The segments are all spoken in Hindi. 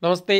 नमस्ते।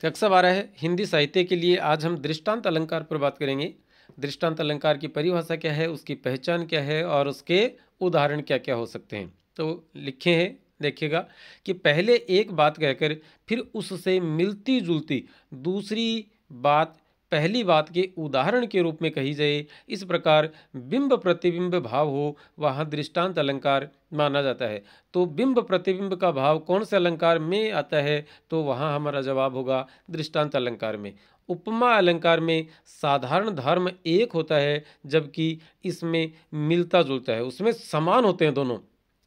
कक्षा 12 है हिंदी साहित्य के लिए। आज हम दृष्टांत अलंकार पर बात करेंगे। दृष्टांत अलंकार की परिभाषा क्या है, उसकी पहचान क्या है और उसके उदाहरण क्या क्या हो सकते हैं। तो लिखे हैं, देखिएगा कि पहले एक बात कहकर फिर उससे मिलती जुलती दूसरी बात पहली बात के उदाहरण के रूप में कही जाए, इस प्रकार बिंब प्रतिबिंब भाव हो, वहाँ दृष्टांत अलंकार माना जाता है। तो बिंब प्रतिबिंब का भाव कौन से अलंकार में आता है, तो वहाँ हमारा जवाब होगा दृष्टांत अलंकार में। उपमा अलंकार में साधारण धर्म एक होता है, जबकि इसमें मिलता जुलता है, उसमें समान होते हैं दोनों,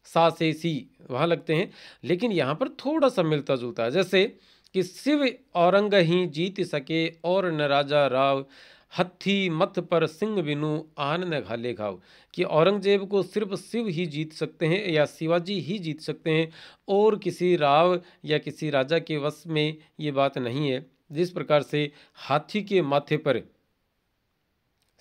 सा से सी वहाँ लगते हैं, लेकिन यहाँ पर थोड़ा सा मिलता जुलता है। जैसे कि शिव औरंग ही जीत सके और न राजा राव, हत्थी मथ पर सिंह बिनु आन न घाले घाव। कि औरंगजेब को सिर्फ शिव ही जीत सकते हैं या शिवाजी ही जीत सकते हैं, और किसी राव या किसी राजा के वश में ये बात नहीं है। जिस प्रकार से हाथी के माथे पर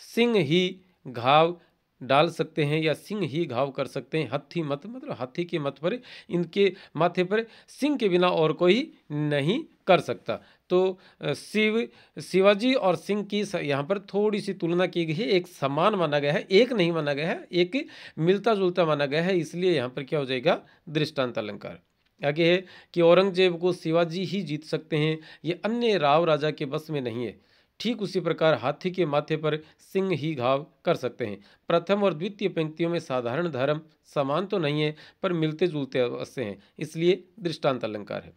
सिंह ही घाव डाल सकते हैं या सिंह ही घाव कर सकते हैं, हत्थी मत मतलब हाथी के मत पर, इनके माथे पर सिंह के बिना और कोई नहीं कर सकता। तो शिवाजी और सिंह की यहाँ पर थोड़ी सी तुलना की गई है, एक समान माना गया है, एक नहीं माना गया है, एक मिलता जुलता माना गया है, इसलिए यहाँ पर क्या हो जाएगा दृष्टांत अलंकार। आगे है कि औरंगजेब को शिवाजी ही जीत सकते हैं, ये अन्य राव राजा के बस में नहीं है। ठीक उसी प्रकार हाथी के माथे पर सिंह ही घाव कर सकते हैं। प्रथम और द्वितीय पंक्तियों में साधारण धर्म समान तो नहीं है, पर मिलते जुलते अवश्य हैं, इसलिए दृष्टांत अलंकार है।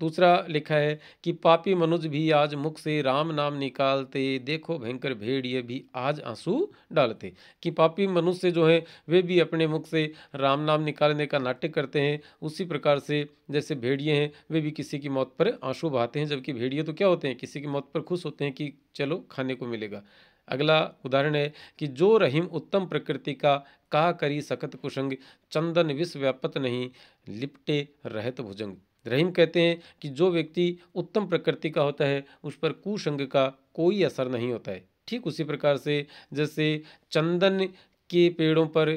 दूसरा लिखा है कि पापी मनुज भी आज मुख से राम नाम निकालते, देखो भयंकर भेड़िए भी आज आंसू डालते। कि पापी मनुष्य जो है वे भी अपने मुख से राम नाम निकालने का नाटक करते हैं, उसी प्रकार से जैसे भेड़िए हैं वे भी किसी की मौत पर आंसू बहाते हैं, जबकि भेड़िए तो क्या होते हैं, किसी की मौत पर खुश होते हैं कि चलो खाने को मिलेगा। अगला उदाहरण है कि जो रहीम उत्तम प्रकृति का करी सकत कुसंग, चंदन विष व्यापत नहीं लिपटे रहत भुजंग। रहीम कहते हैं कि जो व्यक्ति उत्तम प्रकृति का होता है उस पर कुसंग का कोई असर नहीं होता है। ठीक उसी प्रकार से जैसे चंदन के पेड़ों पर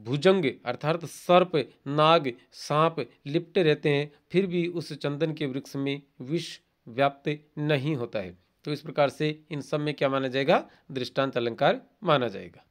भुजंग अर्थात सर्प, नाग, सांप लिपटे रहते हैं, फिर भी उस चंदन के वृक्ष में विष व्याप्त नहीं होता है। तो इस प्रकार से इन सब में क्या माना जाएगा, दृष्टांत अलंकार माना जाएगा।